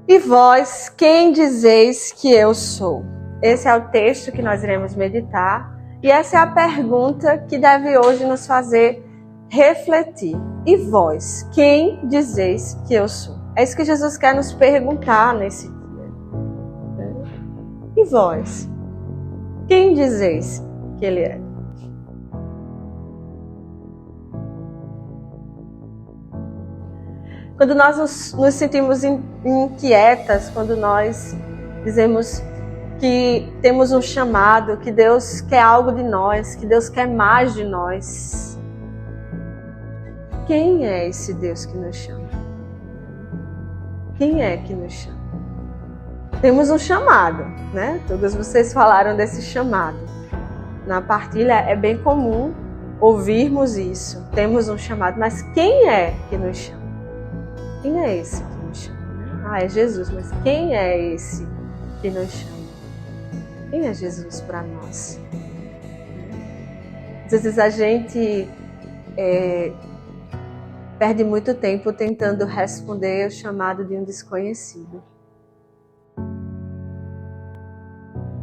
E vós, quem dizeis que eu sou? Esse é o texto que nós iremos meditar. E essa é a pergunta que deve hoje nos fazer refletir. E vós, quem dizeis que eu sou? É isso que Jesus quer nos perguntar nesse dia. E vós, quem dizeis que Ele é? Quando nós nos sentimos inquietas, quando nós dizemos que temos um chamado, que Deus quer algo de nós, que Deus quer mais de nós, quem é esse Deus que nos chama? Quem é que nos chama? Temos um chamado, né? Todos vocês falaram desse chamado. Na partilha é bem comum ouvirmos isso. Temos um chamado, mas quem é que nos chama? Quem é esse que nos chama? É Jesus, mas quem é esse que nos chama? Quem é Jesus para nós? Às vezes a gente perde muito tempo tentando responder o chamado de um desconhecido.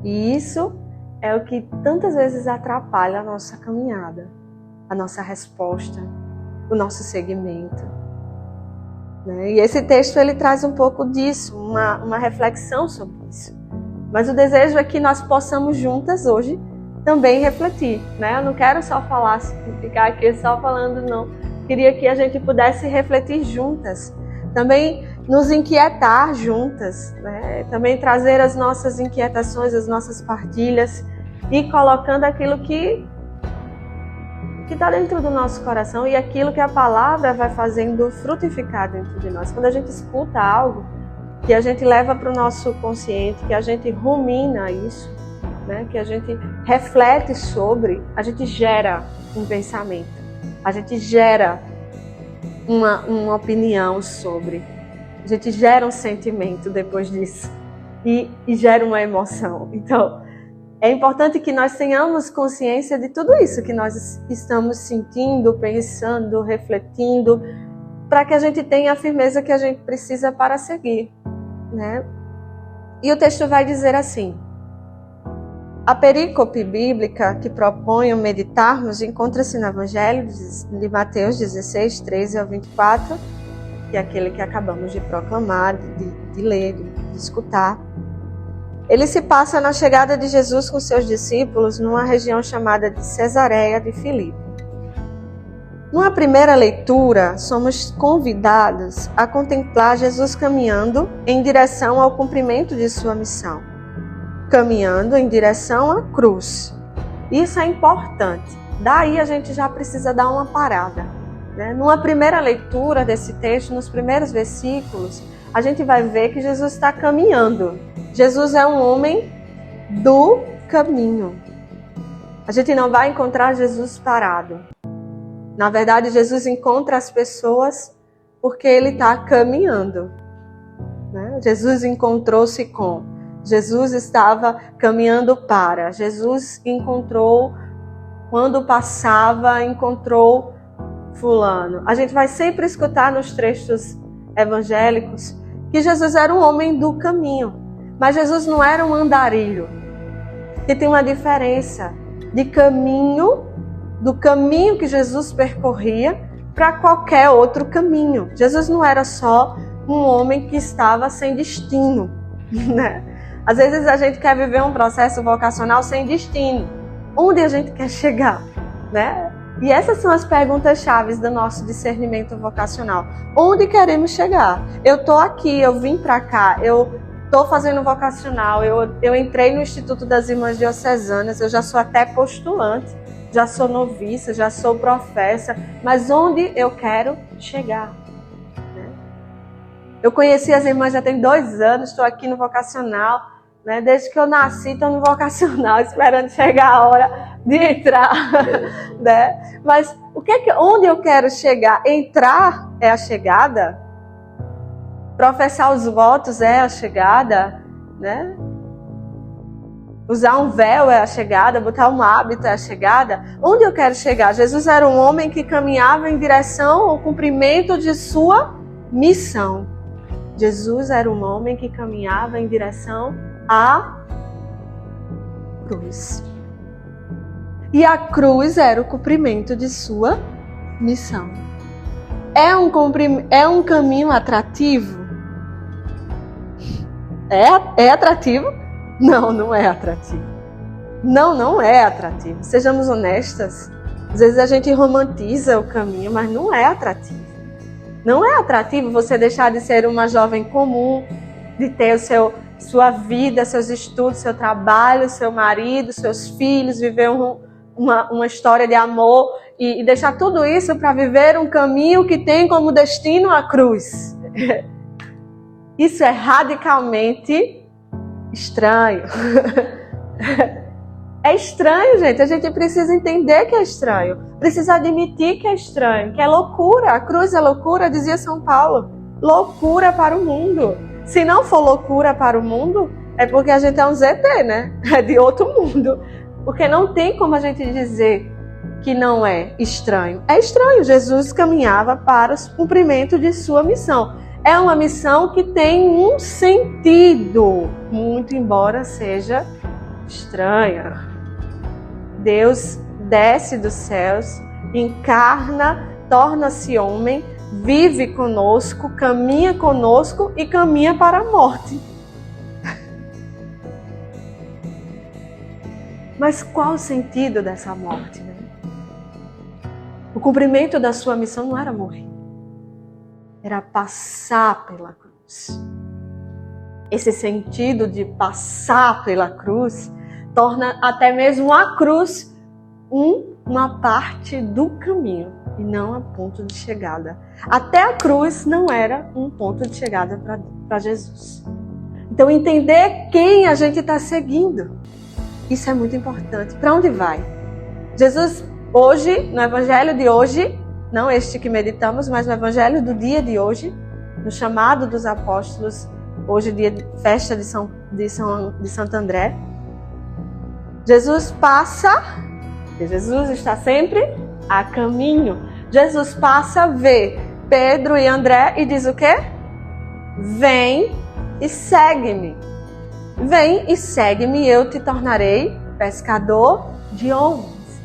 E isso é o que tantas vezes atrapalha a nossa caminhada, a nossa resposta, o nosso seguimento. E esse texto ele traz um pouco disso, uma reflexão sobre isso. Mas o desejo é que nós possamos juntas hoje também refletir. Eu não quero só falar, ficar aqui só falando, não. Queria que a gente pudesse refletir juntas. Também nos inquietar juntas. Também trazer as nossas inquietações, as nossas partilhas e colocando aquilo que está dentro do nosso coração e aquilo que a palavra vai fazendo frutificar dentro de nós. Quando a gente escuta algo que a gente leva para o nosso consciente, que a gente rumina isso, que a gente reflete sobre, a gente gera um pensamento, a gente gera uma opinião sobre, a gente gera um sentimento depois disso e gera uma emoção. Então, é importante que nós tenhamos consciência de tudo isso que nós estamos sentindo, pensando, refletindo, para que a gente tenha a firmeza que a gente precisa para seguir. E o texto vai dizer assim: a perícope bíblica que proponho meditarmos encontra-se no Evangelho de Mateus 16, 13 ao 24, que é aquele que acabamos de proclamar, de ler, de escutar. Ele se passa na chegada de Jesus com seus discípulos numa região chamada de Cesareia de Filipe. Numa primeira leitura, somos convidados a contemplar Jesus caminhando em direção ao cumprimento de sua missão, caminhando em direção à cruz. Isso é importante. Daí a gente já precisa dar uma parada. Numa primeira leitura desse texto, nos primeiros versículos, a gente vai ver que Jesus está caminhando. Jesus é um homem do caminho. A gente não vai encontrar Jesus parado. Na verdade, Jesus encontra as pessoas porque ele está caminhando. Jesus encontrou-se com. Jesus estava caminhando para. Jesus encontrou, quando passava, encontrou fulano. A gente vai sempre escutar nos trechos evangélicos que Jesus era um homem do caminho. Mas Jesus não era um andarilho. E tem uma diferença de caminho, do caminho que Jesus percorria para qualquer outro caminho. Jesus não era só um homem que estava sem destino. Às vezes a gente quer viver um processo vocacional sem destino. Onde a gente quer chegar? E essas são as perguntas-chave do nosso discernimento vocacional. Onde queremos chegar? Eu estou aqui, eu vim para cá, eu estou fazendo vocacional, eu entrei no Instituto das Irmãs Diocesanas, eu já sou até postulante, já sou noviça, já sou professa, mas onde eu quero chegar? Eu conheci as irmãs já tem 2 anos, estou aqui no vocacional, desde que eu nasci estou no vocacional, esperando chegar a hora de entrar. Mas onde eu quero chegar? Entrar é a chegada? Professar os votos é a chegada, Usar um véu é a chegada, botar um hábito é a chegada. Onde eu quero chegar? Jesus era um homem que caminhava em direção ao cumprimento de sua missão. Jesus era um homem que caminhava em direção à cruz. E a cruz era o cumprimento de sua missão. É um caminho atrativo? É atrativo? Não, não é atrativo. Não é atrativo. Sejamos honestas. Às vezes a gente romantiza o caminho, mas não é atrativo. Não é atrativo você deixar de ser uma jovem comum, de ter sua vida, seus estudos, seu trabalho, seu marido, seus filhos, viver uma história de amor e deixar tudo isso para viver um caminho que tem como destino a cruz. Isso é radicalmente estranho. É estranho, gente. A gente precisa entender que é estranho. Precisa admitir que é estranho, que é loucura. A cruz é loucura, dizia São Paulo. Loucura para o mundo. Se não for loucura para o mundo, é porque a gente é um ZT, né? É de outro mundo. Porque não tem como a gente dizer que não é estranho. É estranho. Jesus caminhava para o cumprimento de sua missão. É uma missão que tem um sentido, muito embora seja estranha. Deus desce dos céus, encarna, torna-se homem, vive conosco, caminha conosco e caminha para a morte. Mas qual o sentido dessa morte, né? O cumprimento da sua missão não era morrer, era passar pela cruz. Esse sentido de passar pela cruz torna até mesmo a cruz uma parte do caminho e não a ponto de chegada. Até a cruz não era um ponto de chegada para Jesus. Então entender quem a gente está seguindo, isso é muito importante. Para onde vai? Jesus hoje, no evangelho de hoje, não este que meditamos, mas no evangelho do dia de hoje, no chamado dos apóstolos, hoje dia de festa de Santo André, Jesus passa, porque Jesus está sempre a caminho. Jesus passa, vê Pedro e André e diz o quê? Vem e segue-me. Vem e segue-me, eu te tornarei pescador de homens.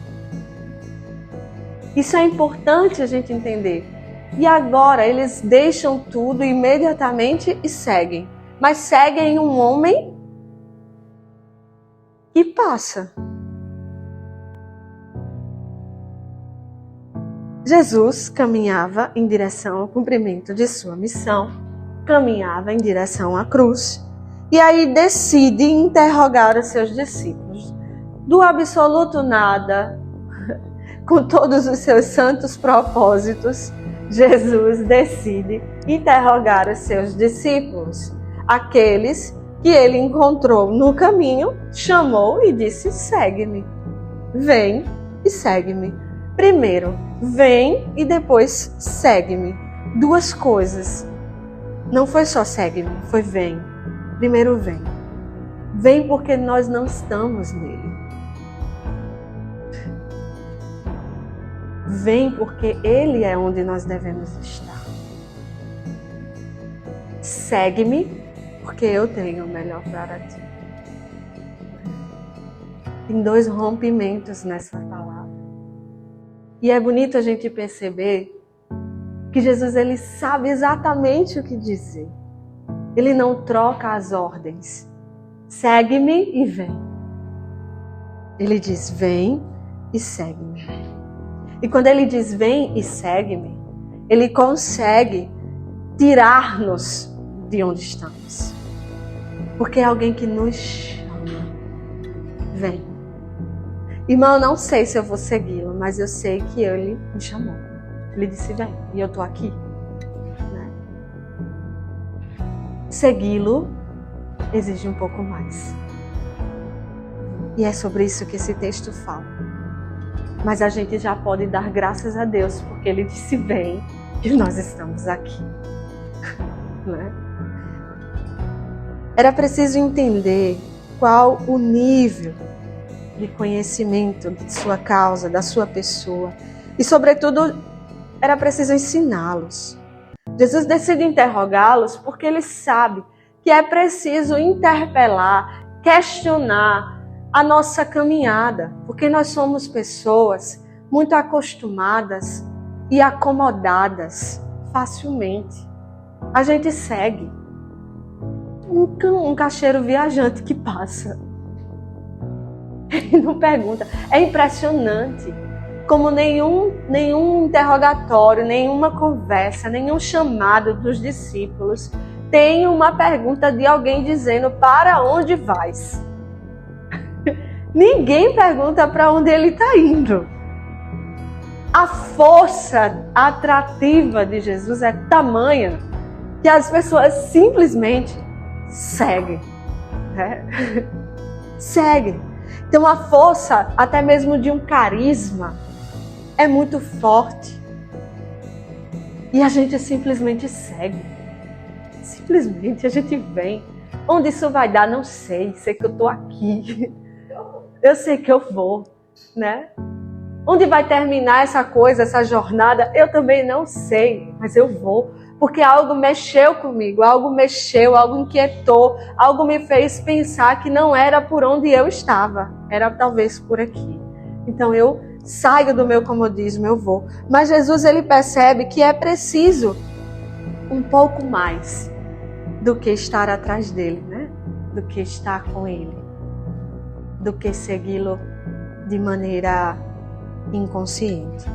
Isso é importante a gente entender. E agora eles deixam tudo imediatamente e seguem. Mas seguem um homem que passa. Jesus caminhava em direção ao cumprimento de sua missão, caminhava em direção à cruz, e aí decide interrogar os seus discípulos. Do absoluto nada, com todos os seus santos propósitos, Jesus decide interrogar os seus discípulos, aqueles que ele encontrou no caminho, chamou e disse: segue-me, vem e segue-me. Primeiro, vem e depois segue-me. Duas coisas. Não foi só segue-me, foi vem. Primeiro vem. Vem porque nós não estamos nele. Vem porque ele é onde nós devemos estar. Segue-me porque eu tenho o melhor para ti. Tem dois rompimentos nessa palavra. E é bonito a gente perceber que Jesus ele sabe exatamente o que dizer. Ele não troca as ordens. Segue-me e vem. Ele diz: vem e segue-me. E quando ele diz: vem e segue-me, ele consegue tirar-nos de onde estamos. Porque é alguém que nos chama. Vem. Irmão, eu não sei se eu vou segui-lo, mas eu sei que ele me chamou. Ele disse: vem, e eu estou aqui. Né? Segui-lo exige um pouco mais. E é sobre isso que esse texto fala. Mas a gente já pode dar graças a Deus, porque ele disse: vem, e nós estamos aqui. Né? Era preciso entender qual o nível de conhecimento de sua causa, da sua pessoa. E, sobretudo, era preciso ensiná-los. Jesus decide interrogá-los porque ele sabe que é preciso interpelar, questionar a nossa caminhada, porque nós somos pessoas muito acostumadas e acomodadas facilmente. A gente segue um caixeiro viajante que passa e não pergunta. É impressionante como nenhum interrogatório, nenhuma conversa, nenhum chamado dos discípulos tem uma pergunta de alguém dizendo: para onde vais? Ninguém pergunta para onde ele está indo. A força atrativa de Jesus é tamanha que as pessoas simplesmente seguem. Né? Seguem. Então a força, até mesmo de um carisma, é muito forte. E a gente simplesmente segue. Simplesmente a gente vem. Onde isso vai dar, não sei. Sei que eu estou aqui. Eu sei que eu vou, né? Onde vai terminar essa coisa, essa jornada, eu também não sei, mas eu vou. Porque algo mexeu comigo, algo inquietou, algo me fez pensar que não era por onde eu estava, era talvez por aqui. Então eu saio do meu comodismo, eu vou. Mas Jesus, ele percebe que é preciso um pouco mais do que estar atrás dele, né? Do que estar com ele, do que segui-lo de maneira inconsciente.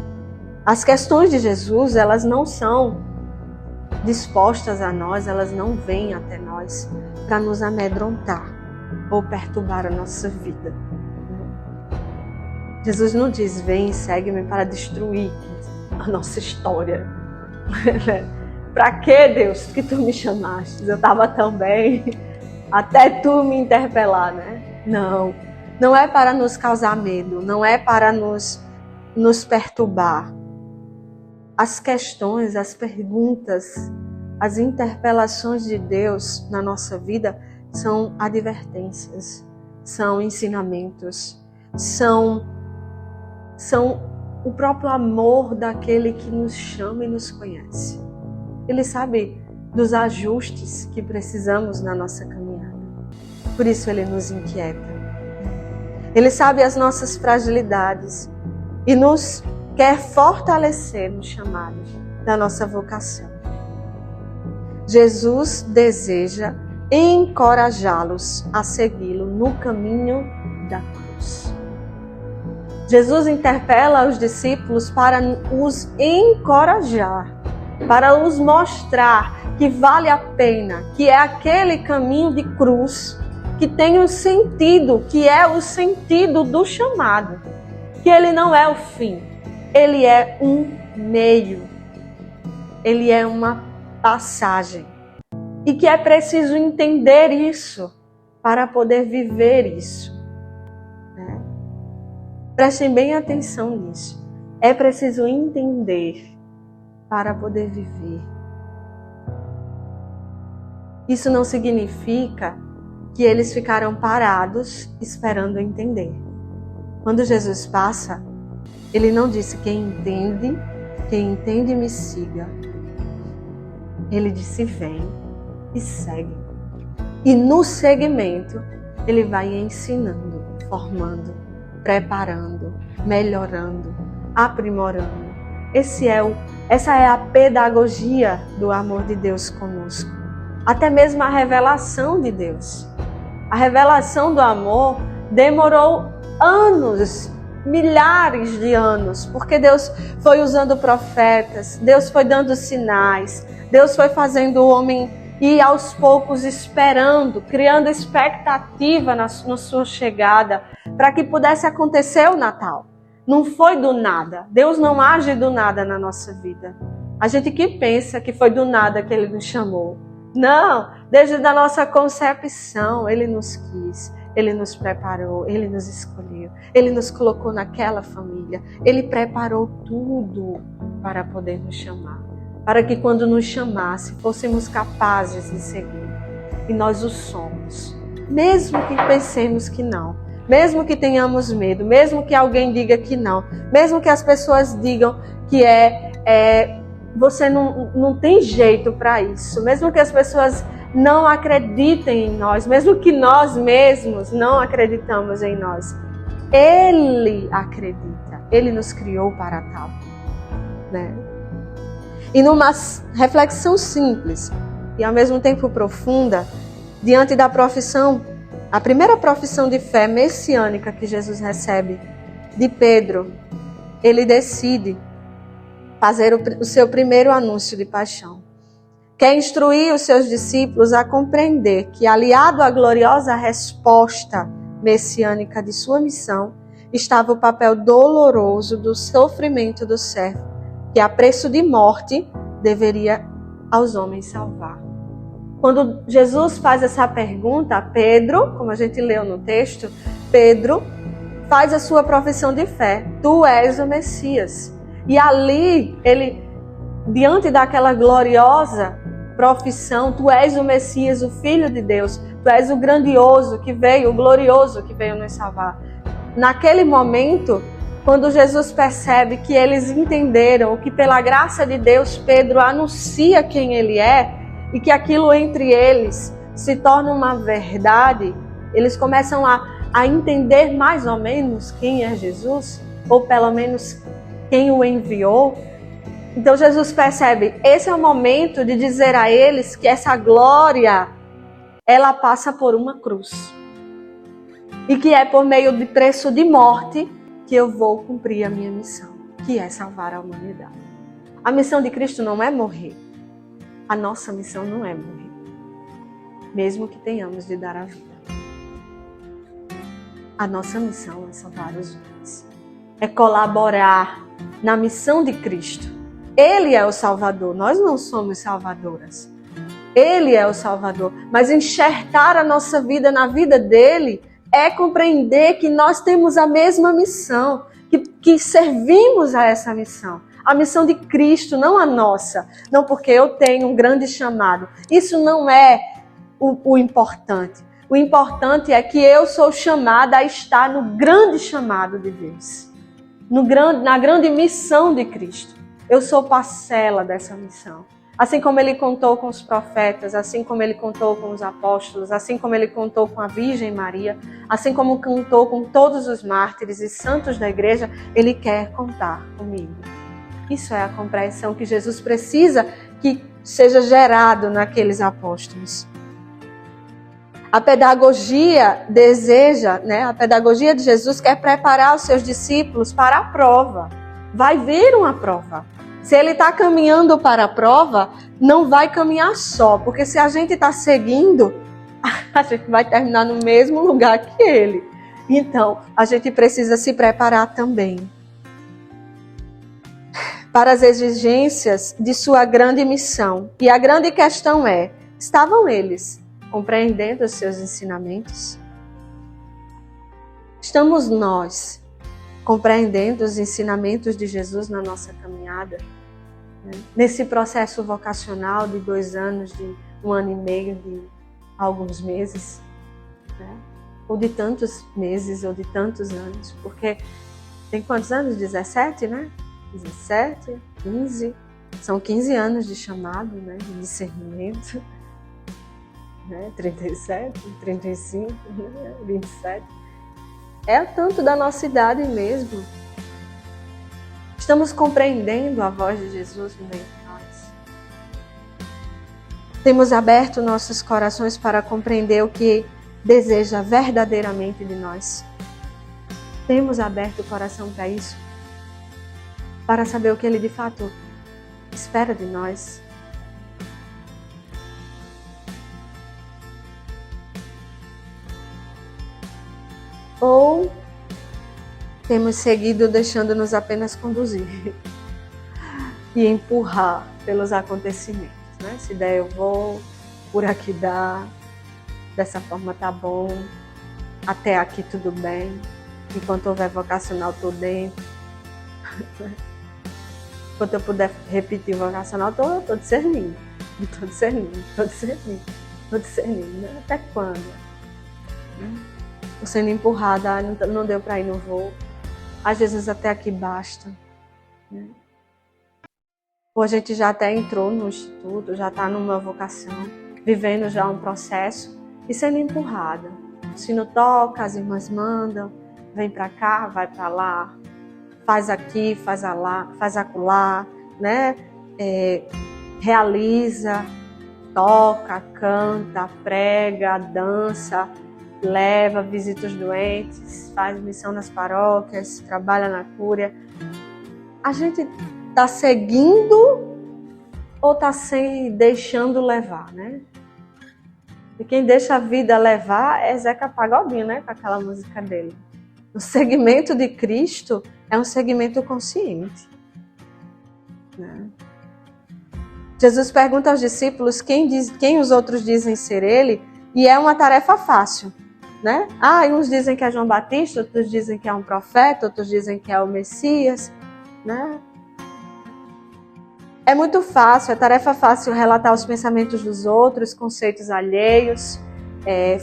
As questões de Jesus, elas não são dispostas a nós, elas não vêm até nós para nos amedrontar ou perturbar a nossa vida. Jesus não diz: vem e segue-me para destruir a nossa história. Para que, Deus, que tu me chamaste? Eu estava tão bem, até tu me interpelar, né? Não é para nos causar medo, não é para nos perturbar. As questões, as perguntas, as interpelações de Deus na nossa vida são advertências, são ensinamentos, são o próprio amor daquele que nos chama e nos conhece. Ele sabe dos ajustes que precisamos na nossa caminhada. Por isso ele nos inquieta. Ele sabe as nossas fragilidades e nos quer fortalecer no chamado da nossa vocação. Jesus deseja encorajá-los a segui-lo no caminho da cruz. Jesus interpela os discípulos para os encorajar, para os mostrar que vale a pena, que é aquele caminho de cruz que tem um sentido, que é o sentido do chamado, que ele não é o fim, ele é um meio, ele é uma passagem, e que é preciso entender isso para poder viver isso. Né? Prestem bem atenção nisso. É preciso entender para poder viver. Isso não significa que eles ficaram parados esperando entender. Quando Jesus passa, ele não disse: quem entende me siga. Ele disse: vem e segue. E no segmento, ele vai ensinando, formando, preparando, melhorando, aprimorando. Essa é a pedagogia do amor de Deus conosco. Até mesmo a revelação de Deus. A revelação do amor demorou anos, milhares de anos, porque Deus foi usando profetas, Deus foi dando sinais, Deus foi fazendo o homem ir aos poucos esperando, criando expectativa na sua chegada, para que pudesse acontecer o Natal. Não foi do nada. Deus não age do nada na nossa vida. A gente que pensa que foi do nada que Ele nos chamou. Não, desde a nossa concepção Ele nos quis, Ele nos preparou, Ele nos escolheu, Ele nos colocou naquela família, Ele preparou tudo para poder nos chamar, para que quando nos chamasse fôssemos capazes de seguir. E nós o somos, mesmo que pensemos que não, mesmo que tenhamos medo, mesmo que alguém diga que não, mesmo que as pessoas digam que você não tem jeito para isso. Mesmo que as pessoas não acreditem em nós, mesmo que nós mesmos não acreditamos em nós, Ele acredita. Ele nos criou para tal, né? E numa reflexão simples e ao mesmo tempo profunda, diante da profissão, a primeira profissão de fé messiânica que Jesus recebe de Pedro, ele decide fazer o seu primeiro anúncio de paixão. Quer instruir os seus discípulos a compreender que, aliado à gloriosa resposta messiânica de sua missão, estava o papel doloroso do sofrimento do servo, que a preço de morte deveria aos homens salvar. Quando Jesus faz essa pergunta a Pedro, como a gente leu no texto, Pedro faz a sua profissão de fé: tu és o Messias. E ali, ele, diante daquela gloriosa profissão, tu és o Messias, o Filho de Deus, tu és o grandioso que veio, o glorioso que veio nos salvar. Naquele momento, quando Jesus percebe que eles entenderam que pela graça de Deus, Pedro anuncia quem ele é e que aquilo entre eles se torna uma verdade, eles começam a entender mais ou menos quem é Jesus, ou pelo menos quem o enviou. Então Jesus percebe, esse é o momento de dizer a eles que essa glória, ela passa por uma cruz. E que é por meio de preço de morte que eu vou cumprir a minha missão, que é salvar a humanidade. A missão de Cristo não é morrer. A nossa missão não é morrer, mesmo que tenhamos de dar a vida. A nossa missão é salvar os homens, é colaborar na missão de Cristo. Ele é o Salvador, nós não somos salvadoras. Ele é o Salvador, mas enxertar a nossa vida na vida dele é compreender que nós temos a mesma missão, que servimos a essa missão. A missão de Cristo, não a nossa. Não porque eu tenho um grande chamado. Isso não é o importante. O importante é que eu sou chamada a estar no grande chamado de Deus. Na grande missão de Cristo. Eu sou parcela dessa missão. Assim como ele contou com os profetas, assim como ele contou com os apóstolos, assim como ele contou com a Virgem Maria, assim como contou com todos os mártires e santos da igreja, ele quer contar comigo. Isso é a compreensão que Jesus precisa que seja gerado naqueles apóstolos. A pedagogia a pedagogia de Jesus quer preparar os seus discípulos para a prova. Vai vir uma prova. Se ele está caminhando para a prova, não vai caminhar só, porque se a gente está seguindo, a gente vai terminar no mesmo lugar que ele. Então, a gente precisa se preparar também para as exigências de sua grande missão. E a grande questão é, estavam eles compreendendo os seus ensinamentos? Estamos nós compreendendo os ensinamentos de Jesus na nossa caminhada? Nesse processo vocacional de 2 anos, de 1 ano e meio, de alguns meses, ou de tantos meses, ou de tantos anos, porque tem quantos anos? 17, né? 17, 15, são 15 anos de chamado, de discernimento, 37, 35, 27. É tanto da nossa idade mesmo. Estamos compreendendo a voz de Jesus no meio de nós. Temos aberto nossos corações para compreender o que deseja verdadeiramente de nós. Temos aberto o coração para isso, para saber o que Ele de fato espera de nós. Ou temos seguido deixando-nos apenas conduzir e empurrar pelos acontecimentos. Se der eu vou, por aqui dá, dessa forma tá bom, até aqui tudo bem, enquanto houver vocacional estou dentro. Enquanto eu puder repetir o vocacional, estou discernindo. Estou discernindo. Até quando? Estou sendo empurrada, não deu para ir, não vou. Às vezes até aqui basta. ou a gente já até entrou no instituto, já está numa vocação, vivendo já um processo e sendo empurrada. O sino toca, as irmãs mandam, vem para cá, vai para lá, faz aqui, faz lá, faz acolá, né? Realiza, toca, canta, prega, dança, leva, visita os doentes, faz missão nas paróquias, trabalha na cúria. A gente está seguindo ou está se deixando levar, né? E quem deixa a vida levar é Zeca Pagodinho, né? Com aquela música dele. O segmento de Cristo é um segmento consciente, né? Jesus pergunta aos discípulos quem os outros dizem ser ele, e é uma tarefa fácil, né? Uns dizem que é João Batista, outros dizem que é um profeta, outros dizem que é o Messias, né? É muito fácil, é tarefa fácil relatar os pensamentos dos outros, conceitos alheios,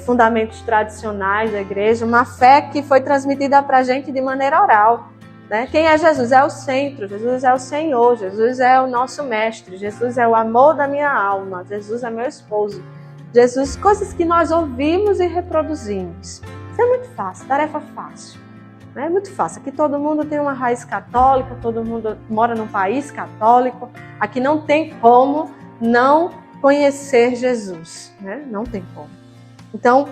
fundamentos tradicionais da igreja, uma fé que foi transmitida para a gente de maneira oral, né? Quem é Jesus? É o centro, Jesus é o Senhor, Jesus é o nosso mestre, Jesus é o amor da minha alma, Jesus é meu esposo, Jesus, coisas que nós ouvimos e reproduzimos. Isso é muito fácil, tarefa fácil. É muito fácil. Aqui todo mundo tem uma raiz católica, todo mundo mora num país católico. Aqui não tem como não conhecer Jesus, né? Não tem como. Então,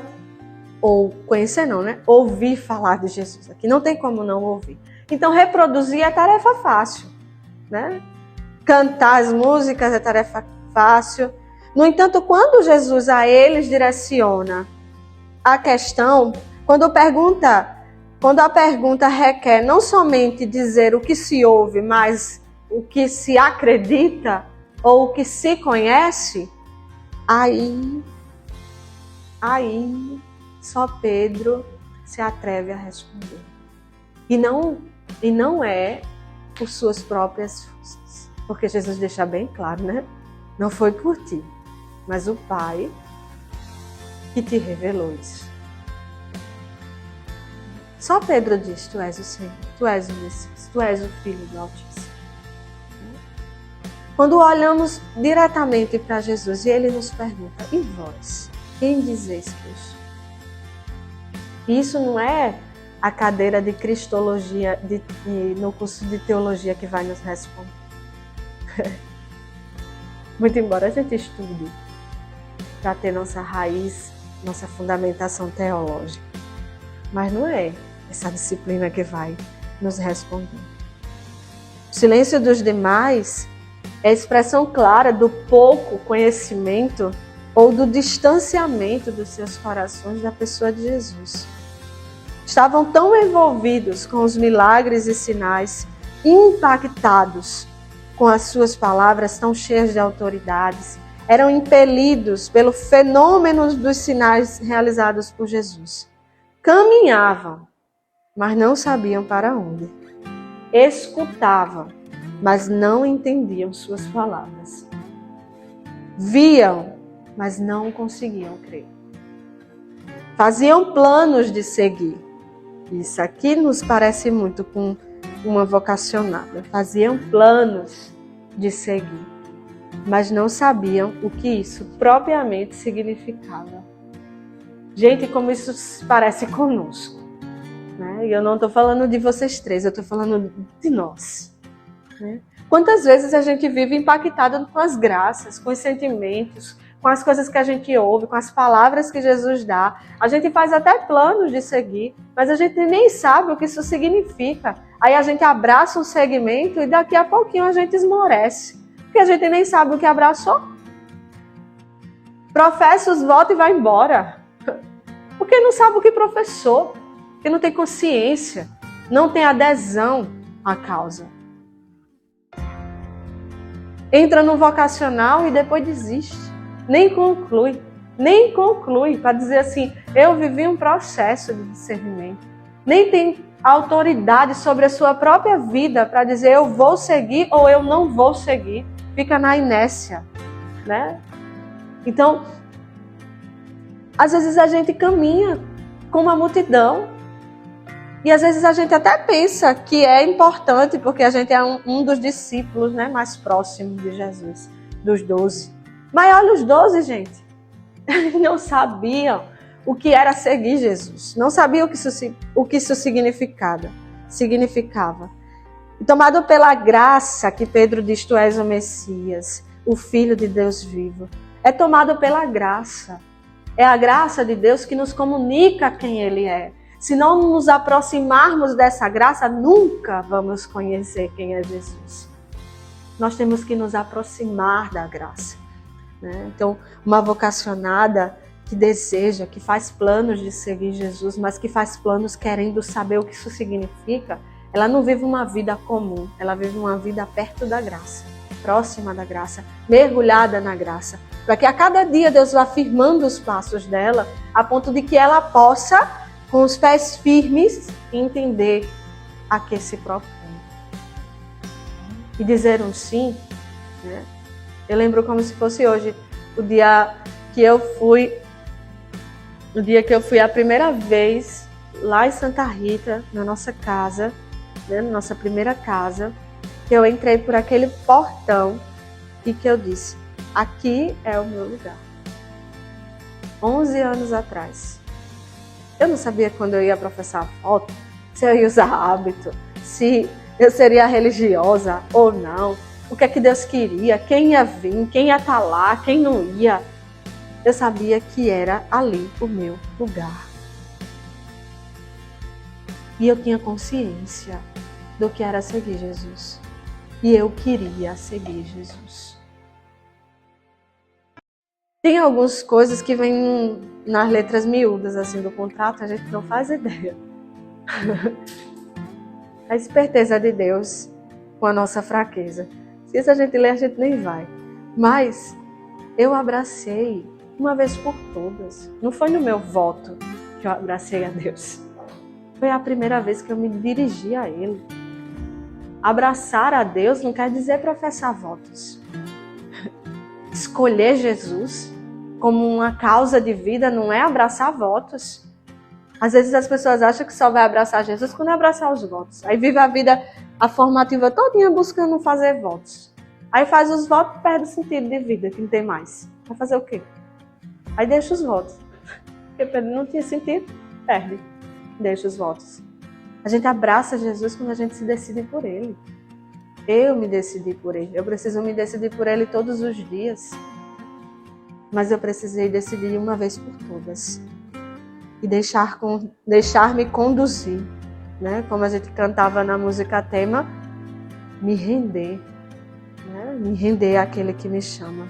ou conhecer não, né? Ouvir falar de Jesus. Aqui não tem como não ouvir. Então, reproduzir é tarefa fácil, né? Cantar as músicas é tarefa fácil. No entanto, quando Jesus a eles direciona a questão, quando a pergunta requer não somente dizer o que se ouve, mas o que se acredita ou o que se conhece, aí só Pedro se atreve a responder. E não é por suas próprias forças, porque Jesus deixa bem claro, né? Não foi por ti, mas o Pai que te revelou isso. Só Pedro diz, tu és o Senhor, tu és o Messias, tu és o Filho do Altíssimo. Quando olhamos diretamente para Jesus e Ele nos pergunta, e vós, quem dizeis que eu sou? Isso não é a cadeira de Cristologia no curso de teologia que vai nos responder. Muito embora a gente estude para ter nossa raiz, nossa fundamentação teológica. Mas não é essa disciplina que vai nos responder. O silêncio dos demais é a expressão clara do pouco conhecimento ou do distanciamento dos seus corações da pessoa de Jesus. Estavam tão envolvidos com os milagres e sinais, impactados com as suas palavras tão cheias de autoridades, eram impelidos pelo fenômeno dos sinais realizados por Jesus. Caminhavam, mas não sabiam para onde. Escutavam, mas não entendiam suas palavras. Viam, mas não conseguiam crer. Faziam planos de seguir. Isso aqui nos parece muito com uma vocacionada. Faziam planos de seguir, mas não sabiam o que isso propriamente significava. Gente, como isso parece conosco, né? E eu não estou falando de vocês três, eu estou falando de nós, né? Quantas vezes a gente vive impactado com as graças, com os sentimentos, com as coisas que a gente ouve, com as palavras que Jesus dá. A gente faz até planos de seguir, mas a gente nem sabe o que isso significa. Aí a gente abraça um segmento e daqui a pouquinho a gente esmorece, porque a gente nem sabe o que abraçou. Professa os votos e vai embora, porque não sabe o que professou, porque não tem consciência, não tem adesão à causa. Entra no vocacional e depois desiste. Nem conclui para dizer assim, eu vivi um processo de discernimento. Nem tem autoridade sobre a sua própria vida para dizer eu vou seguir ou eu não vou seguir. Fica na inércia, né? Então, às vezes a gente caminha com uma multidão E às vezes a gente até pensa que é importante, porque a gente é um dos discípulos, né, mais próximos de Jesus, dos 12. Mas olha os 12, gente. Eles não sabiam o que era seguir Jesus. Não sabiam o que isso significava. E tomado pela graça que Pedro diz, tu és o Messias, o Filho de Deus vivo. É tomado pela graça. É a graça de Deus que nos comunica quem Ele é. Se não nos aproximarmos dessa graça, nunca vamos conhecer quem é Jesus. Nós temos que nos aproximar da graça, né? Então, uma vocacionada que deseja, que faz planos de seguir Jesus, mas que faz planos querendo saber o que isso significa, ela não vive uma vida comum, ela vive uma vida perto da graça, próxima da graça, mergulhada na graça, para que a cada dia Deus vá firmando os passos dela, a ponto de que ela possa, com os pés firmes, entender a que se propõe. E dizer um sim, né? Eu lembro como se fosse hoje, o dia que eu fui a primeira vez lá em Santa Rita, na nossa casa, né, na nossa primeira casa, que eu entrei por aquele portão e que eu disse, aqui é o meu lugar. 11 anos atrás. Eu não sabia quando eu ia professar voto, se eu ia usar hábito, se eu seria religiosa ou não, o que é que Deus queria, quem ia vir, quem ia estar lá, quem não ia. Eu sabia que era ali o meu lugar. E eu tinha consciência do que era seguir Jesus. E eu queria seguir Jesus. Tem algumas coisas que vêm nas letras miúdas assim do contrato, a gente não faz ideia. A esperteza de Deus com a nossa fraqueza. Se isso a gente ler, a gente nem vai. Mas eu abracei uma vez por todas. Não foi no meu voto que eu abracei a Deus. Foi a primeira vez que eu me dirigi a Ele. Abraçar a Deus não quer dizer professar votos. Escolher Jesus como uma causa de vida não é abraçar votos. Às vezes as pessoas acham que só vai abraçar Jesus quando abraçar os votos. Aí vive a vida, a formativa todinha buscando fazer votos. Aí faz os votos e perde o sentido de vida, que não tem mais. Vai fazer o quê? Aí deixa os votos. Porque não tinha sentido, perde. Deixa os votos. A gente abraça Jesus quando a gente se decide por Ele. Eu me decidi por Ele. Eu preciso me decidir por Ele todos os dias. Mas eu precisei decidir uma vez por todas. E deixar-me conduzir. Né? Como a gente cantava na música tema, me render. Né? Me render àquele que me chama.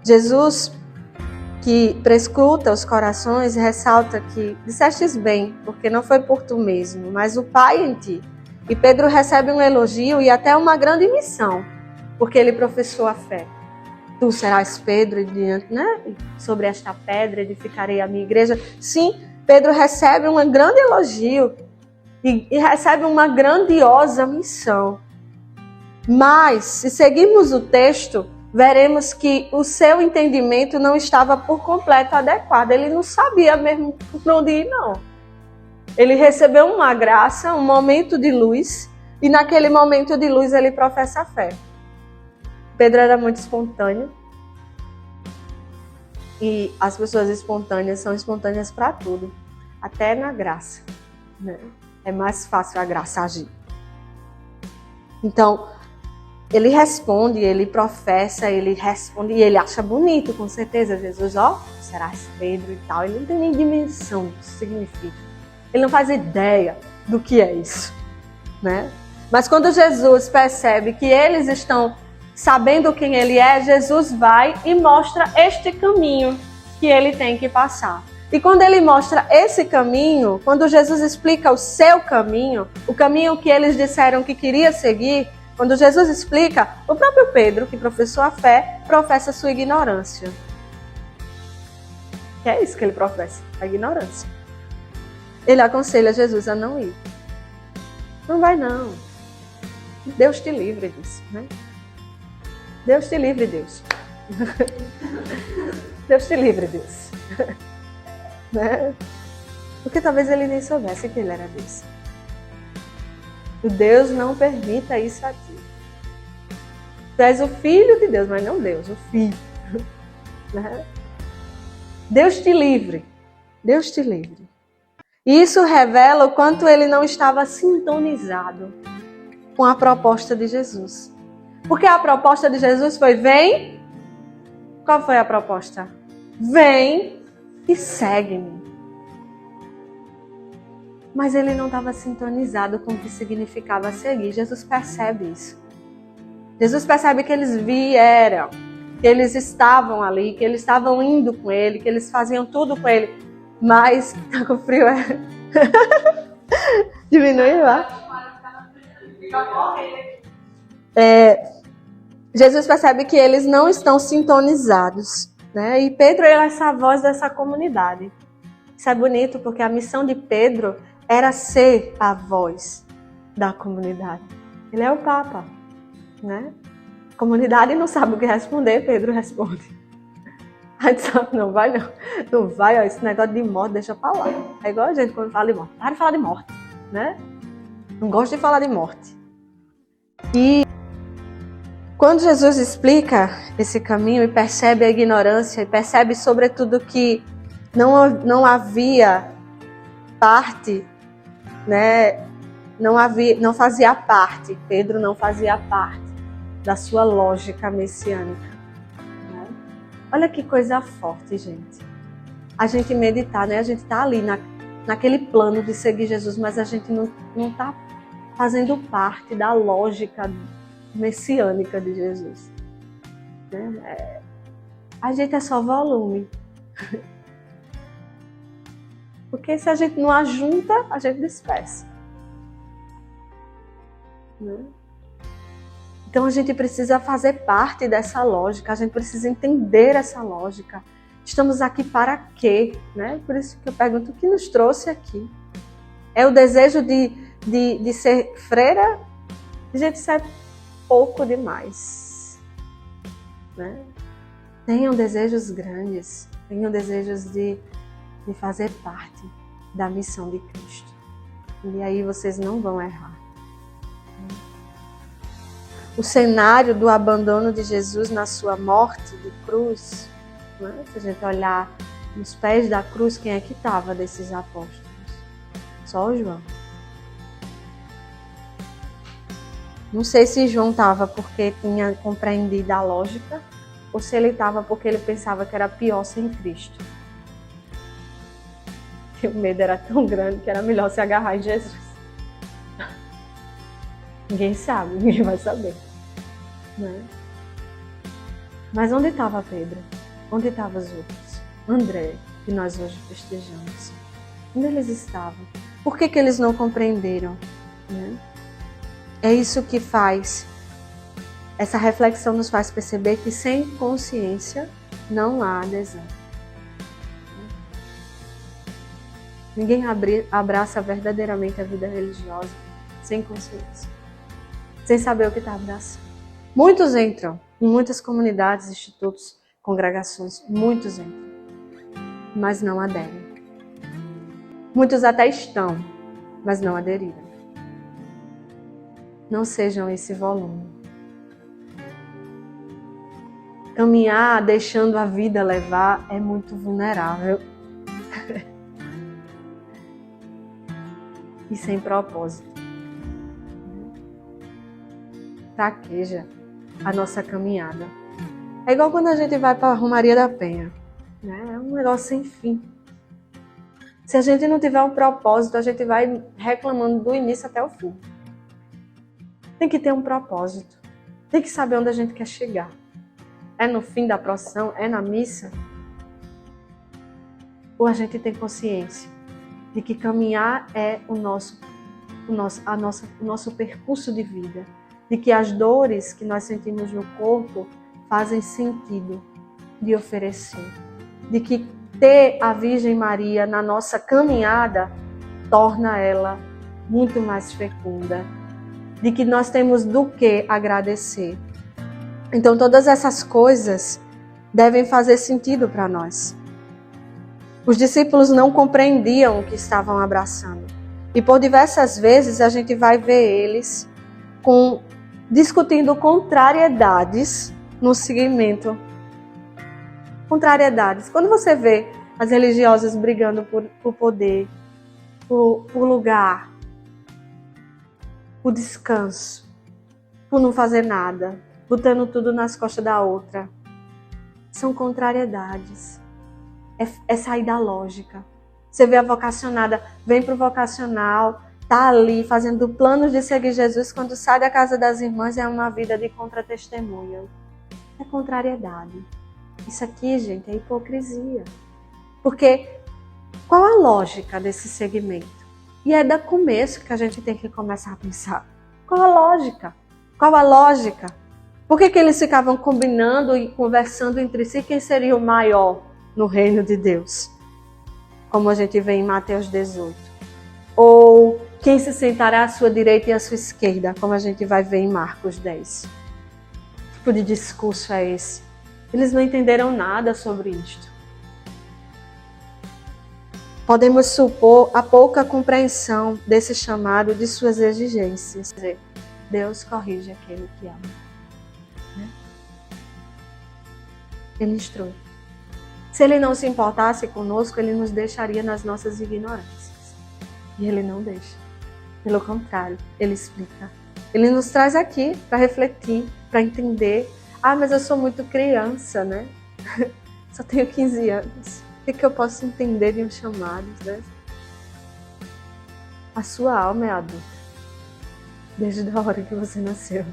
Jesus, que prescruta os corações, ressalta que dissestes bem, porque não foi por tu mesmo, mas o Pai em ti. E Pedro recebe um elogio e até uma grande missão, porque ele professou a fé. Tu serás Pedro, né? Sobre esta pedra edificarei a minha igreja. Sim, Pedro recebe um grande elogio e recebe uma grandiosa missão. Mas, se seguirmos o texto, veremos que o seu entendimento não estava por completo adequado. Ele não sabia mesmo por onde ir, não. Ele recebeu uma graça, um momento de luz, e naquele momento de luz ele professa a fé. Pedro era muito espontâneo. E as pessoas espontâneas são espontâneas para tudo, até na graça. Né? É mais fácil a graça agir. Então, ele responde, ele professa, ele responde e ele acha bonito, com certeza. Jesus, ó, serás Pedro e tal. Ele não tem nem dimensão do que isso significa. Ele não faz ideia do que é isso, né? Mas quando Jesus percebe que eles estão sabendo quem ele é, Jesus vai e mostra este caminho que ele tem que passar. E quando ele mostra esse caminho, quando Jesus explica o seu caminho, o caminho que eles disseram que queria seguir, quando Jesus explica, o próprio Pedro, que professou a fé, professa sua ignorância. Que é isso que ele professa, a ignorância. Ele aconselha Jesus a não ir. Não vai não. Deus te livre disso, né? Deus te livre, Deus. Deus te livre disso. Né? Porque talvez ele nem soubesse que ele era Deus. O Deus não permita isso a ti. Tu és o Filho de Deus, mas não Deus, o Filho. Né? Deus te livre. Deus te livre. E isso revela o quanto ele não estava sintonizado com a proposta de Jesus. Porque a proposta de Jesus foi: vem. Qual foi a proposta? Vem e segue-me. Mas ele não estava sintonizado com o que significava seguir. Jesus percebe isso. Jesus percebe que eles vieram, que eles estavam ali, que eles estavam indo com ele, que eles faziam tudo com ele. Mas, tá com frio, é? Diminuiu lá. Jesus percebe que eles não estão sintonizados, né? E Pedro é essa voz dessa comunidade. Isso é bonito porque a missão de Pedro era ser a voz da comunidade. Ele é o Papa, né? A comunidade não sabe o que responder, Pedro responde. Aí diz: não vai não. Não vai, ó, esse negócio de morte deixa pra lá. É igual a gente quando fala de morte. Para de falar de morte, né? Não gosto de falar de morte. E quando Jesus explica esse caminho e percebe a ignorância, e percebe sobretudo que não havia parte, né? Não fazia parte, Pedro não fazia parte da sua lógica messiânica. Né? Olha que coisa forte, gente. A gente meditar, né? A gente está ali naquele plano de seguir Jesus, mas a gente não está fazendo parte da lógica messiânica de Jesus. Né? A gente é só volume. Porque se a gente não ajunta, a gente dispersa. Né? Então a gente precisa fazer parte dessa lógica, a gente precisa entender essa lógica. Estamos aqui para quê? Né? Por isso que eu pergunto: o que nos trouxe aqui? É o desejo de ser freira? Gente, isso é pouco demais. Né? Tenham desejos grandes, tenham desejos de fazer parte da missão de Cristo. E aí vocês não vão errar. O cenário do abandono de Jesus na sua morte de cruz, né? Se a gente olhar nos pés da cruz, quem é que estava desses apóstolos? Só o João. Não sei se João estava porque tinha compreendido a lógica ou se ele estava porque ele pensava que era pior sem Cristo. Que o medo era tão grande que era melhor se agarrar em Jesus. Ninguém sabe, ninguém vai saber. Né? Mas onde estava Pedro? Onde estavam os outros? André, que nós hoje festejamos. Onde eles estavam? Por que eles não compreenderam? Né? É isso que faz. Essa reflexão nos faz perceber que sem consciência não há adesão. Ninguém abraça verdadeiramente a vida religiosa sem consciência, sem saber o que está abraçando. Muitos entram em muitas comunidades, institutos, congregações, muitos entram, mas não aderem. Muitos até estão, mas não aderiram. Não sejam esse volume. Caminhar deixando a vida levar é muito vulnerável. E sem propósito. Traqueja a nossa caminhada. É igual quando a gente vai para a Romaria da Penha. Né? É um negócio sem fim. Se a gente não tiver um propósito, a gente vai reclamando do início até o fim. Tem que ter um propósito. Tem que saber onde a gente quer chegar. É no fim da procissão? É na missa? Ou a gente tem consciência de que caminhar é o nosso percurso de vida, de que as dores que nós sentimos no corpo fazem sentido de oferecer, de que ter a Virgem Maria na nossa caminhada torna ela muito mais fecunda, de que nós temos do que agradecer. Então todas essas coisas devem fazer sentido para nós. Os discípulos não compreendiam o que estavam abraçando. E por diversas vezes a gente vai ver eles discutindo contrariedades no seguimento. Contrariedades. Quando você vê as religiosas brigando por poder, por lugar, por descanso, por não fazer nada, botando tudo nas costas da outra, são contrariedades. É sair da lógica. Você vê a vocacionada, vem pro vocacional, tá ali fazendo planos de seguir Jesus, quando sai da casa das irmãs é uma vida de contra-testemunho. É contrariedade. Isso aqui, gente, é hipocrisia. Porque qual a lógica desse segmento? E é do começo que a gente tem que começar a pensar. Qual a lógica? Qual a lógica? Por que eles ficavam combinando e conversando entre si quem seria o maior no reino de Deus? Como a gente vê em Mateus 18. Ou quem se sentará à sua direita e à sua esquerda, como a gente vai ver em Marcos 10. Que tipo de discurso é esse? Eles não entenderam nada sobre isto. Podemos supor a pouca compreensão desse chamado de suas exigências. Quer dizer, Deus corrige aquele que ama. Né? Ele instrui. Se Ele não se importasse conosco, Ele nos deixaria nas nossas ignorâncias. E Ele não deixa. Pelo contrário, Ele explica. Ele nos traz aqui para refletir, para entender. Ah, mas eu sou muito criança, né? Só tenho 15 anos. O que eu posso entender de um chamado, né? A sua alma é adulta. Desde a hora que você nasceu.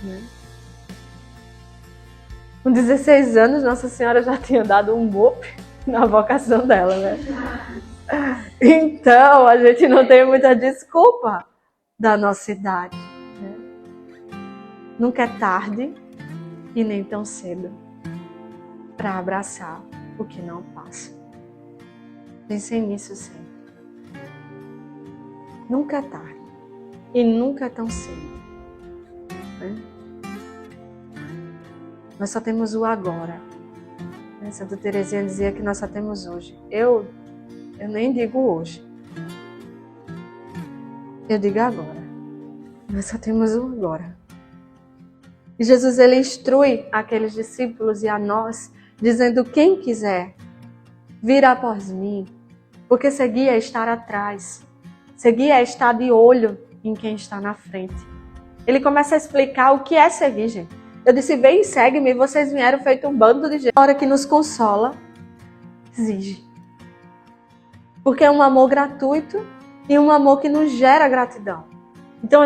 Né? Com 16 anos, Nossa Senhora já tinha dado um up na vocação dela, né? Então, a gente não tem muita desculpa da nossa idade. Né? Nunca é tarde e nem tão cedo para abraçar o que não passa. Pensei nisso sempre. Nunca é tarde e nunca é tão cedo. Né? Nós só temos o agora. Santa Teresinha dizia que nós só temos hoje. Eu nem digo hoje. Eu digo agora. Nós só temos o agora. E Jesus, ele instrui aqueles discípulos e a nós, dizendo: quem quiser vir após mim, porque seguir é estar atrás. Seguir é estar de olho em quem está na frente. Ele começa a explicar o que é seguir, gente. Eu disse: vem e segue-me, vocês vieram feito um bando de gente. A hora que nos consola, exige. Porque é um amor gratuito e um amor que nos gera gratidão. Então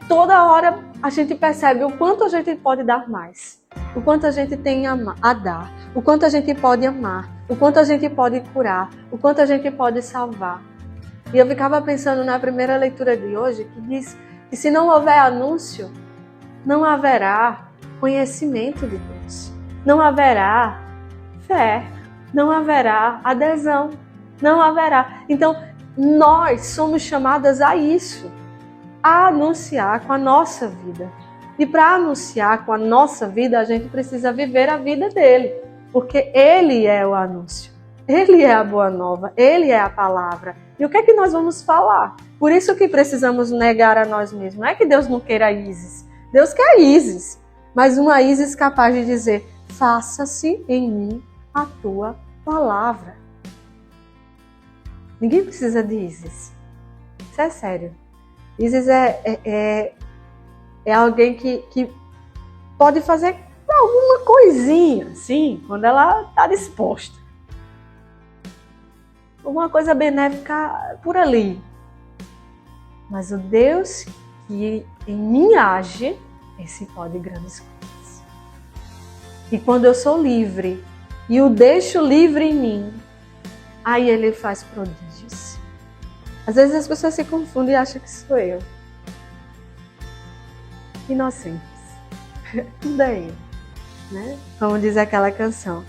toda hora a gente percebe o quanto a gente pode dar mais. O quanto a gente tem a dar. O quanto a gente pode amar. O quanto a gente pode curar. O quanto a gente pode salvar. E eu ficava pensando na primeira leitura de hoje, que diz que se não houver anúncio, não haverá conhecimento de Deus. Não haverá fé. Não haverá adesão. Não haverá. Então, nós somos chamadas a isso. A anunciar com a nossa vida. E para anunciar com a nossa vida, a gente precisa viver a vida dele. Porque ele é o anúncio. Ele é a boa nova. Ele é a palavra. E o que é que nós vamos falar? Por isso que precisamos negar a nós mesmos. Não é que Deus não queira Ísis. Deus quer Ísis. Mas uma Ísis capaz de dizer: faça-se em mim a tua palavra. Ninguém precisa de Ísis. Isso é sério. Ísis é alguém que pode fazer alguma coisinha, sim, quando ela está disposta. Alguma coisa benéfica por ali. Mas o Deus que em mim age, esse pode grandes coisas. E quando eu sou livre e o deixo livre em mim, aí ele faz prodígios. Às vezes as pessoas se confundem e acham que sou eu. Inocentes. Tudo é ele. Né? Como diz aquela canção: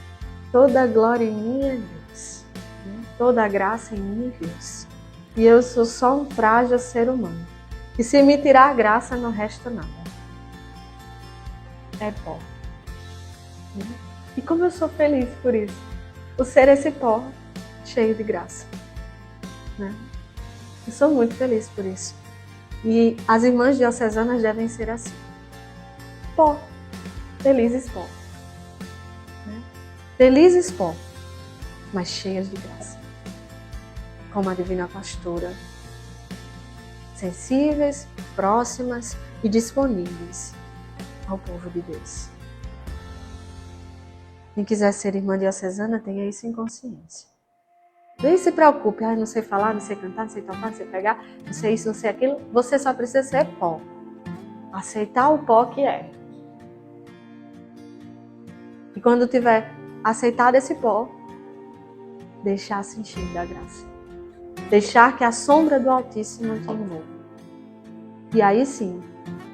toda glória em mim é Deus. Né? Toda graça em mim é Deus. E eu sou só um frágil ser humano. E se me tirar a graça, não resta nada. É pó. E como eu sou feliz por isso, por ser esse pó cheio de graça. Né? Eu sou muito feliz por isso. E as irmãs diocesanas devem ser assim. Pó. Felizes pó. Né? Felizes pó, mas cheias de graça. Como a Divina Pastora. Sensíveis, próximas e disponíveis ao povo de Deus. Quem quiser ser irmã diocesana, tenha isso em consciência. Nem se preocupe, não sei falar, não sei cantar, não sei tocar, não sei pregar, não sei isso, não sei aquilo. Você só precisa ser pó. Aceitar o pó que é. E quando tiver aceitado esse pó, deixar se encher da graça. Deixar que a sombra do Altíssimo te envolva. E aí sim,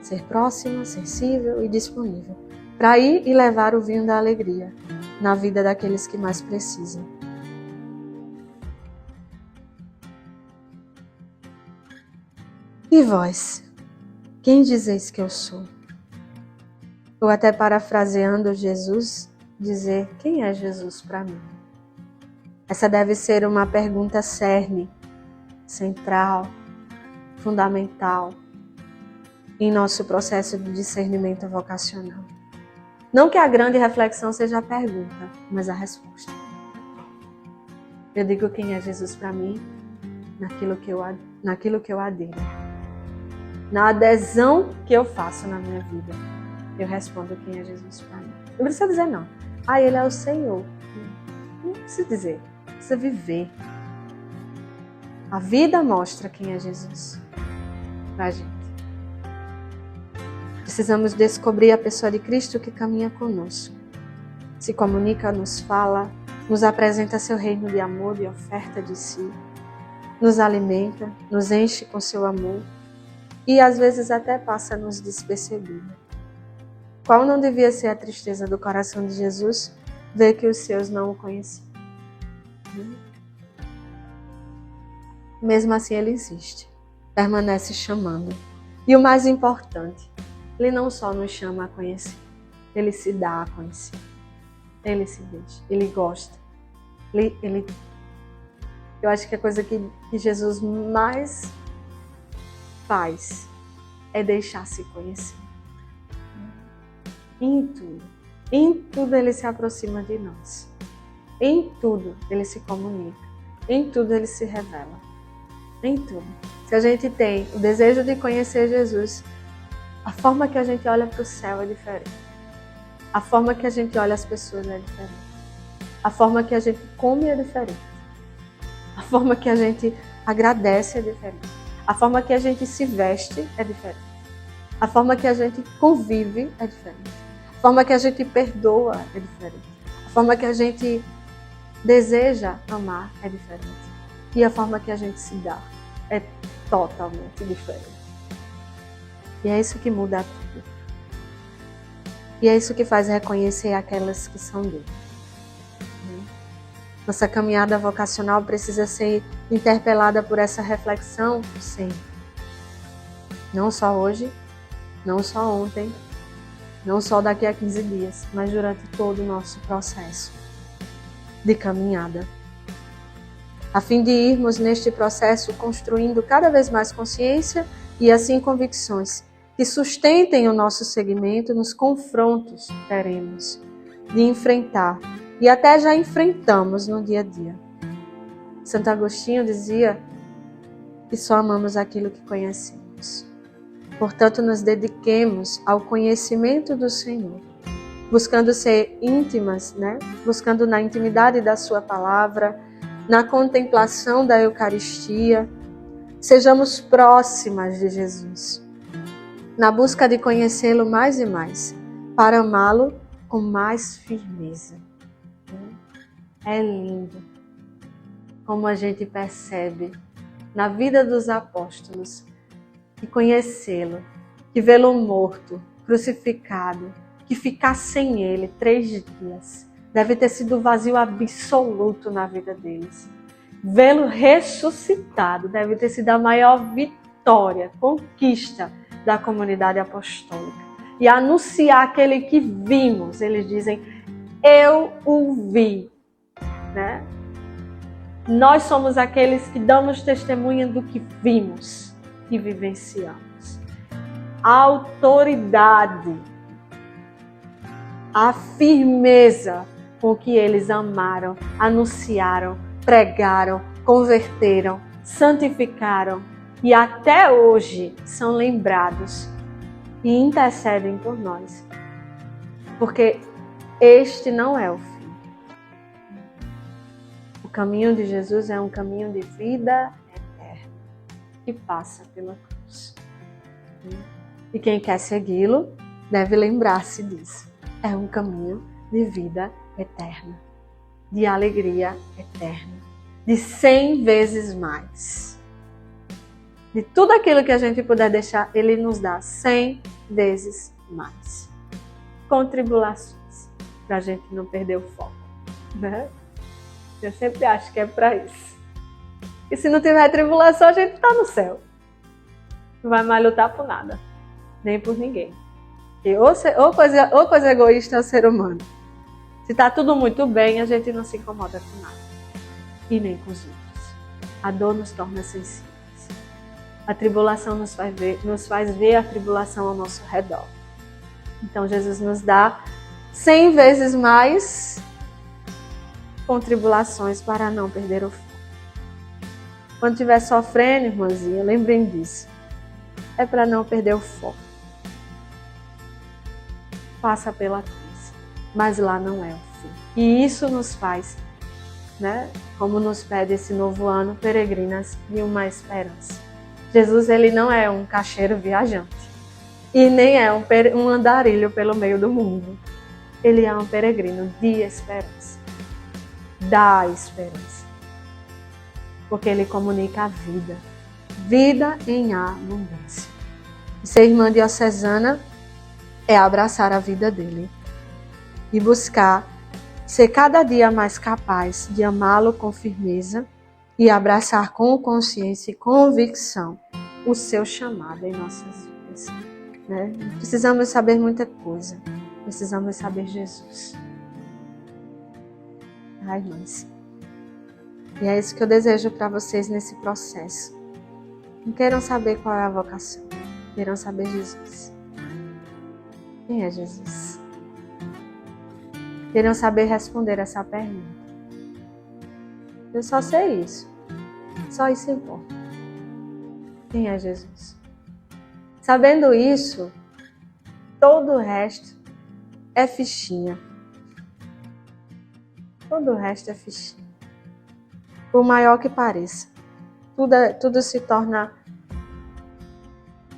ser próxima, sensível e disponível para ir e levar o vinho da alegria na vida daqueles que mais precisam. E vós, quem dizeis que eu sou? Ou até parafraseando Jesus, dizer quem é Jesus para mim? Essa deve ser uma pergunta cerne, central, fundamental em nosso processo de discernimento vocacional. Não que a grande reflexão seja a pergunta, mas a resposta. Eu digo quem é Jesus para mim naquilo que eu adero. Na adesão que eu faço na minha vida, eu respondo quem é Jesus para mim. Não precisa dizer não. Ele é o Senhor. Não precisa dizer. Precisa viver. A vida mostra quem é Jesus para a gente. Precisamos descobrir a pessoa de Cristo que caminha conosco. Se comunica, nos fala, nos apresenta seu reino de amor e oferta de si. Nos alimenta, nos enche com seu amor e às vezes até passa nos despercebido. Qual não devia ser a tristeza do coração de Jesus ver que os seus não o conheciam? Mesmo assim ele insiste, permanece chamando. E o mais importante, ele não só nos chama a conhecer, ele se dá a conhecer. Ele se deixa, ele gosta. Eu acho que a coisa que Jesus mais faz é deixar-se conhecer. Em tudo ele se aproxima de nós. Em tudo ele se comunica. Em tudo ele se revela. Em tudo. Se a gente tem o desejo de conhecer Jesus, a forma que a gente olha para o céu é diferente. A forma que a gente olha as pessoas é diferente. A forma que a gente come é diferente. A forma que a gente agradece é diferente. A forma que a gente se veste é diferente. A forma que a gente convive é diferente. A forma que a gente perdoa é diferente. A forma que a gente deseja amar é diferente. E a forma que a gente se dá é totalmente diferente. E é isso que muda tudo. E é isso que faz reconhecer aquelas que são dele. Nossa caminhada vocacional precisa ser interpelada por essa reflexão sempre. Não só hoje, não só ontem, não só daqui a 15 dias, mas durante todo o nosso processo de caminhada. A fim de irmos neste processo construindo cada vez mais consciência e assim convicções que sustentem o nosso seguimento nos confrontos que teremos de enfrentar e até já enfrentamos no dia a dia. Santo Agostinho dizia que só amamos aquilo que conhecemos. Portanto, nos dediquemos ao conhecimento do Senhor, buscando ser íntimas, buscando na intimidade da sua palavra, na contemplação da Eucaristia, sejamos próximas de Jesus, na busca de conhecê-lo mais e mais, para amá-lo com mais firmeza. É lindo como a gente percebe na vida dos apóstolos que conhecê-lo, que vê-lo morto, crucificado, que ficar sem ele 3 dias, deve ter sido vazio absoluto na vida deles. Vê-lo ressuscitado deve ter sido a maior vitória, conquista da comunidade apostólica. E anunciar aquele que vimos, eles dizem, eu o vi, né? Nós somos aqueles que damos testemunha do que vimos e vivenciamos. A autoridade, a firmeza com que eles amaram, anunciaram, pregaram, converteram, santificaram e até hoje são lembrados e intercedem por nós. Porque este não é o fim. O caminho de Jesus é um caminho de vida eterna que passa pela cruz. E quem quer segui-lo deve lembrar-se disso. É um caminho de vida eterna, de alegria eterna, de 100 vezes mais. De tudo aquilo que a gente puder deixar, Ele nos dá 100 vezes mais. Com tribulações, para a gente não perder o foco, né? Eu sempre acho que é para isso. E se não tiver tribulação, a gente está no céu. Não vai mais lutar por nada, nem por ninguém. E ou coisa egoísta é o ser humano. Se está tudo muito bem, a gente não se incomoda com nada. E nem com os outros. A dor nos torna sensíveis. A tribulação nos faz ver a tribulação ao nosso redor. Então Jesus nos dá 100 vezes mais com tribulações para não perder o foco. Quando estiver sofrendo, irmãzinha, lembrem disso. É para não perder o foco. Passa pela cruz, mas lá não é o fim. E isso nos faz, né, como nos pede esse novo ano, peregrinas de uma esperança. Jesus, ele não é um caixeiro viajante e nem é um andarilho pelo meio do mundo. Ele é um peregrino de esperança, da esperança, porque ele comunica a vida, vida em abundância. E ser irmã diocesana é abraçar a vida dele e buscar ser cada dia mais capaz de amá-lo com firmeza e abraçar com consciência e convicção o seu chamado em nossas vidas. Né? Precisamos saber muita coisa, precisamos saber Jesus. Ai, irmãs. E é isso que eu desejo para vocês nesse processo. Não queiram saber qual é a vocação, queiram saber Jesus. Quem é Jesus? Queiram saber responder essa pergunta. Eu só sei isso. Só isso importa. Quem é Jesus? Sabendo isso, todo o resto é fichinha. Todo o resto é fichinha. Por maior que pareça. Tudo se torna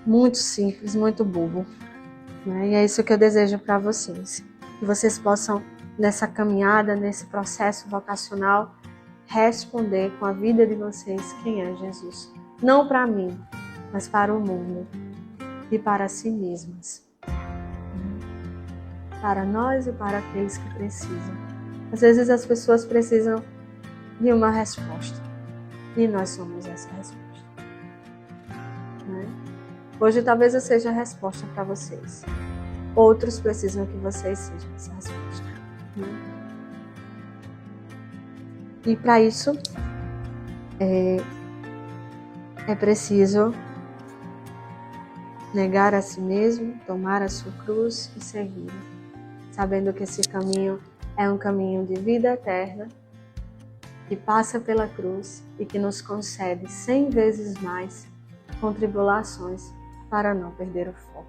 muito simples, muito bobo. Né? E é isso que eu desejo para vocês. Que vocês possam, nessa caminhada, nesse processo vocacional, responder com a vida de vocês quem é Jesus. Não para mim, mas para o mundo e para si mesmas. Para nós e para aqueles que precisam. Às vezes as pessoas precisam de uma resposta e nós somos essa resposta. Né? Hoje talvez eu seja a resposta para vocês. Outros precisam que vocês sejam essa resposta. Né? E para isso é preciso negar a si mesmo, tomar a sua cruz e seguir, sabendo que esse caminho é um caminho de vida eterna, que passa pela cruz e que nos concede 100 vezes mais com tribulações para não perder o foco.